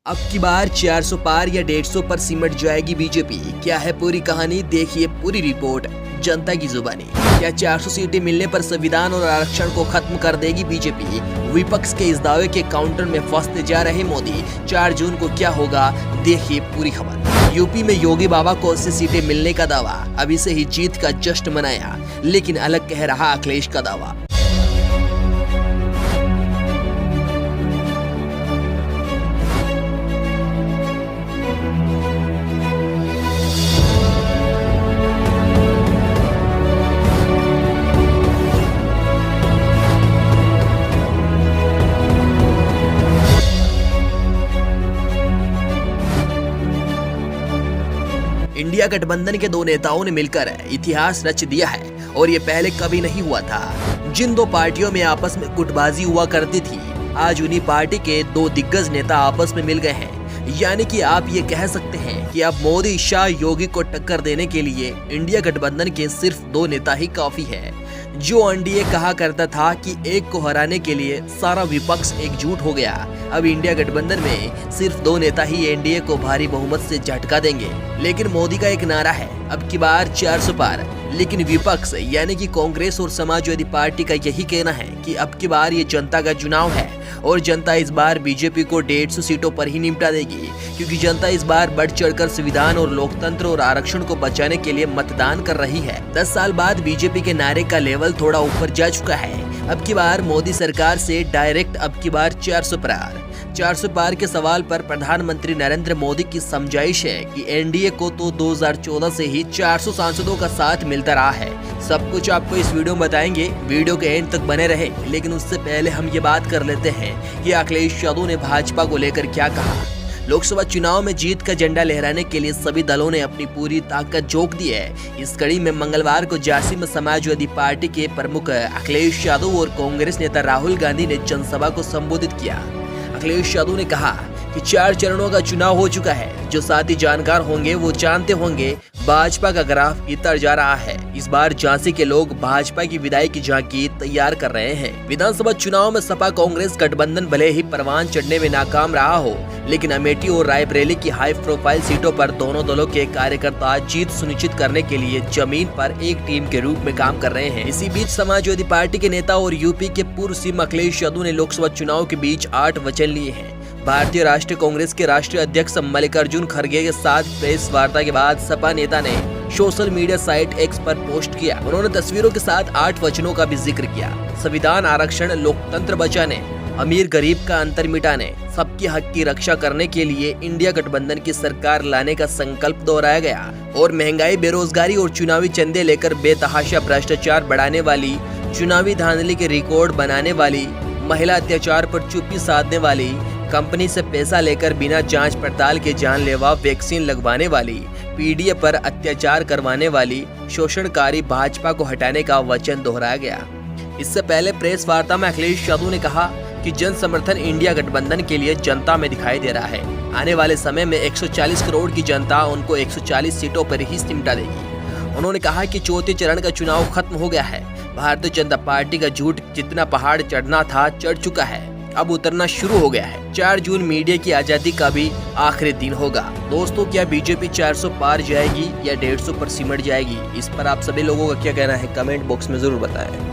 अब की बार 400 पार या 150 पर सिमट जाएगी बीजेपी। क्या है पूरी कहानी, देखिए पूरी रिपोर्ट जनता की जुबानी। क्या 400 सीटें मिलने पर संविधान और आरक्षण को खत्म कर देगी बीजेपी? विपक्ष के इस दावे के काउंटर में फंसते जा रहे मोदी। 4 जून को क्या होगा, देखिए पूरी खबर। यूपी में योगी बाबा को 80 सीटें मिलने का दावा, अभी से ही जीत का जश्न मनाया, लेकिन अलग कह रहा अखिलेश का दावा। इंडिया गठबंधन के 2 नेताओं ने मिलकर इतिहास रच दिया है और ये पहले कभी नहीं हुआ था। जिन 2 पार्टियों में आपस में गुटबाजी हुआ करती थी, आज उन्हीं पार्टी के 2 दिग्गज नेता आपस में मिल गए हैं। यानी कि आप ये कह सकते हैं कि अब मोदी शाह योगी को टक्कर देने के लिए इंडिया गठबंधन के सिर्फ 2 नेता ही काफी है। जो एनडीए कहा करता था कि एक को हराने के लिए सारा विपक्ष एकजुट हो गया, अब इंडिया गठबंधन में सिर्फ 2 नेता ही एनडीए को भारी बहुमत से झटका देंगे। लेकिन मोदी का एक नारा है, अब की बार 400 पार। लेकिन विपक्ष यानी कि कांग्रेस और समाजवादी पार्टी का यही कहना है कि अब की बार ये जनता का चुनाव है और जनता इस बार बीजेपी को 150 सीटों पर ही निपटा देगी, क्योंकि जनता इस बार बढ़ चढ़कर संविधान और लोकतंत्र और आरक्षण को बचाने के लिए मतदान कर रही है। 10 साल बाद बीजेपी के नारे का लेवल थोड़ा ऊपर जा चुका है। अब की बार मोदी सरकार से डायरेक्ट अब की बार 400 पार। 400 पार के सवाल पर प्रधानमंत्री नरेंद्र मोदी की समझाइश है कि एनडीए को तो 2014 से ही 400 सांसदों का साथ मिलता रहा है। सब कुछ आपको इस वीडियो में बताएंगे, वीडियो के एंड तक बने रहे। लेकिन उससे पहले हम ये बात कर लेते हैं कि अखिलेश यादव ने भाजपा को लेकर क्या कहा। लोकसभा चुनाव में जीत का झंडा लहराने के लिए सभी दलों ने अपनी पूरी ताकत झोंक दी है। इस कड़ी में मंगलवार को झांसी में समाजवादी पार्टी के प्रमुख अखिलेश यादव और कांग्रेस नेता राहुल गांधी ने जनसभा को संबोधित किया। अखिलेश यादव ने कहा कि 4 चरणों का चुनाव हो चुका है। जो साथी जानकार होंगे वो जानते होंगे भाजपा का ग्राफ गिरता जा रहा है। इस बार झांसी के लोग भाजपा की विदाई की झांकी तैयार कर रहे हैं। विधानसभा चुनाव में सपा कांग्रेस गठबंधन भले ही परवान चढ़ने में नाकाम रहा हो, लेकिन अमेठी और रायबरेली की हाई प्रोफाइल सीटों पर दोनों दलों के कार्यकर्ता जीत सुनिश्चित करने के लिए जमीन पर एक टीम के रूप में काम कर रहे हैं। इसी बीच समाजवादी पार्टी के नेता और यूपी के पूर्व सीएम अखिलेश यादव ने लोकसभा चुनाव के बीच 8 वचन लिए हैं। भारतीय राष्ट्रीय कांग्रेस के राष्ट्रीय अध्यक्ष मल्लिकार्जुन खड़गे के साथ प्रेस वार्ता के बाद सपा नेता ने सोशल मीडिया साइट एक्स पर पोस्ट किया। उन्होंने तस्वीरों के साथ 8 वचनों का भी जिक्र किया। संविधान, आरक्षण, लोकतंत्र बचाने, अमीर गरीब का अंतर मिटाने, सबके हक की रक्षा करने के लिए इंडिया गठबंधन की सरकार लाने का संकल्प दोहराया गया। और महंगाई, बेरोजगारी और चुनावी चंदे लेकर बेतहाशा भ्रष्टाचार बढ़ाने वाली, चुनावी धांधली के रिकॉर्ड बनाने वाली, महिला अत्याचार पर चुप्पी साधने वाली, कंपनी से पैसा लेकर बिना जांच पड़ताल के जानलेवा वैक्सीन लगवाने वाली, पीडीए पर अत्याचार करवाने वाली शोषणकारी भाजपा को हटाने का वचन दोहराया गया। इससे पहले प्रेस वार्ता में अखिलेश यादव ने कहा कि जन समर्थन इंडिया गठबंधन के लिए जनता में दिखाई दे रहा है। आने वाले समय में 140 करोड़ की जनता उनको 140 सीटों पर ही सिमटा देगी। उन्होंने कहा कि 4थे चरण का चुनाव खत्म हो गया है। भारतीय जनता पार्टी का झूठ जितना पहाड़ चढ़ना था चढ़ चुका है, अब उतरना शुरू हो गया है। 4 जून मीडिया की आजादी का भी आखिरी दिन होगा। दोस्तों, क्या बीजेपी 400 पार जाएगी या 150 पर सिमट जाएगी? इस पर आप सभी लोगों का क्या कहना है, कमेंट बॉक्स में जरूर बताएं।